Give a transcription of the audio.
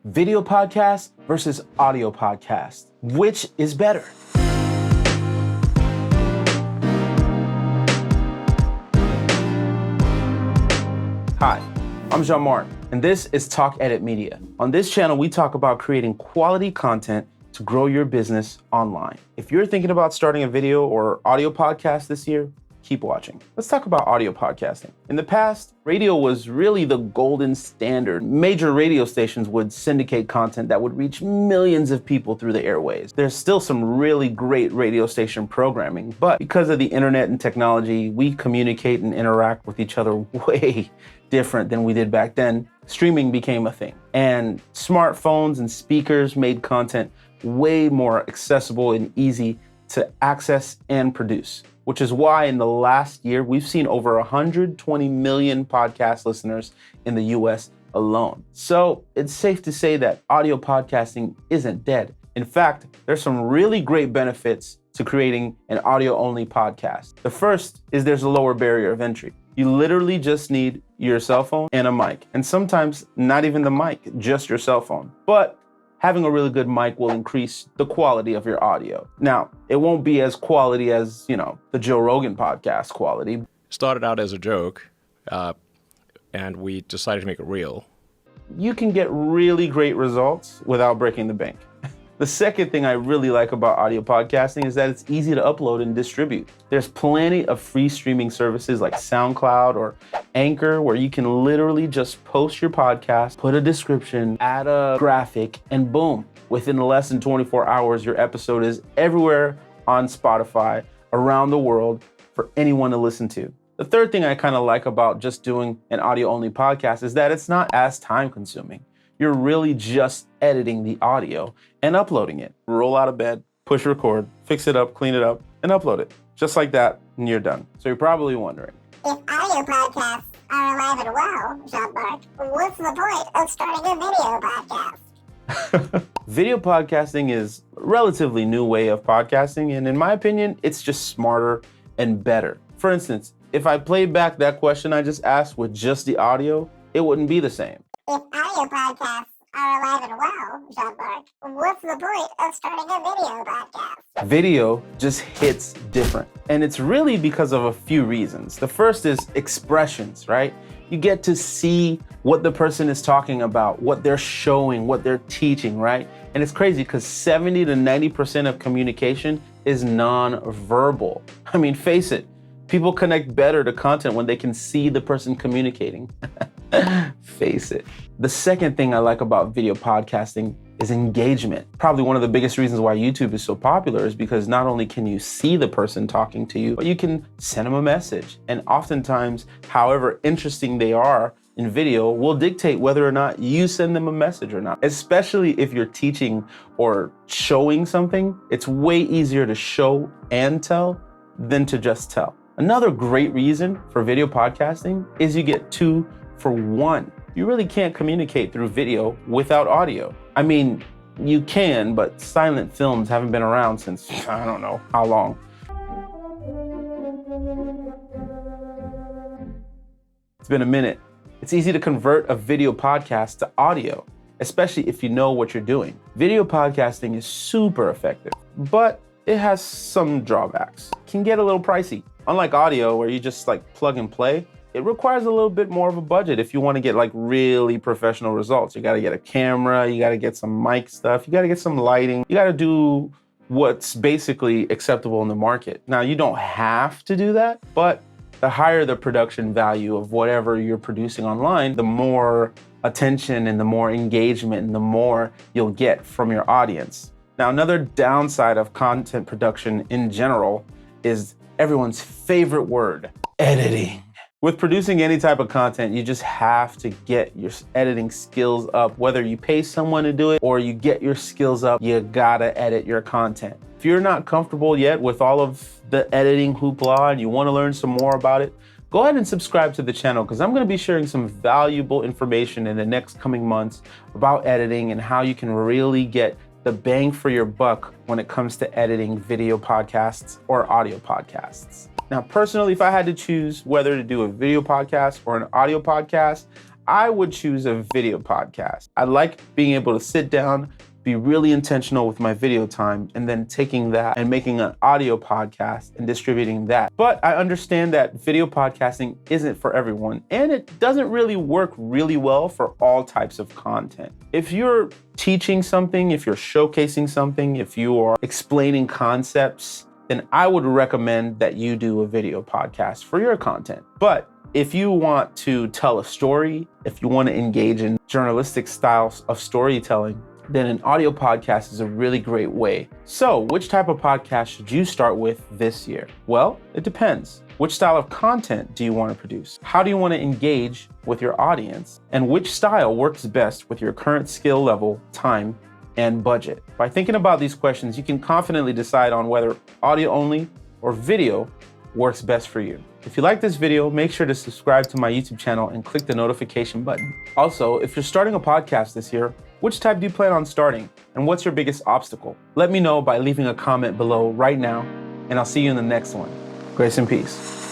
Video podcast versus audio podcast. Which is better? Hi, I'm Jean-Marc, and this is Talk Edit Media. On this channel, we talk about creating quality content to grow your business online. If you're thinking about starting a video or audio podcast this year, keep watching. Let's talk about audio podcasting. In the past, radio was really the golden standard. Major radio stations would syndicate content that would reach millions of people through the airways. There's still some really great radio station programming, but because of the internet and technology, we communicate and interact with each other way different than we did back then. Streaming became a thing, and smartphones and speakers made content way more accessible and easy to access and produce, which is why in the last year, we've seen over 120 million podcast listeners in the US alone. So it's safe to say that audio podcasting isn't dead. In fact, there's some really great benefits to creating an audio-only podcast. The first is there's a lower barrier of entry. You literally just need your cell phone and a mic, and sometimes not even the mic, just your cell phone. But having a really good mic will increase the quality of your audio. Now, it won't be as quality as, the Joe Rogan podcast quality. Started out as a joke, and we decided to make it real. You can get really great results without breaking the bank. The second thing I really like about audio podcasting is that it's easy to upload and distribute. There's plenty of free streaming services like SoundCloud or Anchor where you can literally just post your podcast, put a description, add a graphic, and boom, within less than 24 hours, your episode is everywhere on Spotify around the world for anyone to listen to. The third thing I kind of like about just doing an audio-only podcast is that it's not as time-consuming. You're really just editing the audio and uploading it. Roll out of bed, push record, fix it up, clean it up, and upload it. Just like that, and you're done. So you're probably wondering, if audio podcasts are alive and well, Jean-Marc, what's the point of starting a video podcast? Video podcasting is a relatively new way of podcasting, and in my opinion, it's just smarter and better. For instance, if I played back that question I just asked with just the audio, it wouldn't be the same. If audio podcasts are alive and well, Jean-Marc, what's the point of starting a video podcast? Video just hits different. And it's really because of a few reasons. The first is expressions, right? You get to see what the person is talking about, what they're showing, what they're teaching, right? And it's crazy because 70 to 90% of communication is non-verbal. I mean, face it, people connect better to content when they can see the person communicating. Face it. The second thing I like about video podcasting is engagement. Probably one of the biggest reasons why YouTube is so popular is because not only can you see the person talking to you, but you can send them a message. And oftentimes, however interesting they are in video will dictate whether or not you send them a message or not. Especially if you're teaching or showing something, it's way easier to show and tell than to just tell. Another great reason for video podcasting is you get 2 for 1. You really can't communicate through video without audio. I mean, you can, but silent films haven't been around since, I don't know how long. It's been a minute. It's easy to convert a video podcast to audio, especially if you know what you're doing. Video podcasting is super effective, but it has some drawbacks. It can get a little pricey. Unlike audio, where you just plug and play, it requires a little bit more of a budget if you want to get really professional results. You got to get a camera, you got to get some mic stuff, you got to get some lighting, you got to do what's basically acceptable in the market. Now, you don't have to do that, but the higher the production value of whatever you're producing online, the more attention and the more engagement and the more you'll get from your audience. Now, another downside of content production in general is everyone's favorite word, editing. With producing any type of content, you just have to get your editing skills up. Whether you pay someone to do it or you get your skills up, you gotta edit your content. If you're not comfortable yet with all of the editing hoopla and you wanna learn some more about it, go ahead and subscribe to the channel because I'm gonna be sharing some valuable information in the next coming months about editing and how you can really get the bang for your buck when it comes to editing video podcasts or audio podcasts. Now, personally, if I had to choose whether to do a video podcast or an audio podcast, I would choose a video podcast. I like being able to sit down, be really intentional with my video time, and then taking that and making an audio podcast and distributing that. But I understand that video podcasting isn't for everyone, and it doesn't really work really well for all types of content. If you're teaching something, if you're showcasing something, if you are explaining concepts, then I would recommend that you do a video podcast for your content. But if you want to tell a story, if you want to engage in journalistic styles of storytelling, then an audio podcast is a really great way. So, which type of podcast should you start with this year? Well, it depends. Which style of content do you want to produce? How do you want to engage with your audience? And which style works best with your current skill level, time, and budget? By thinking about these questions, you can confidently decide on whether audio only or video works best for you. If you like this video, make sure to subscribe to my YouTube channel and click the notification button. Also, if you're starting a podcast this year, which type do you plan on starting? And what's your biggest obstacle? Let me know by leaving a comment below right now, and I'll see you in the next one. Grace and peace.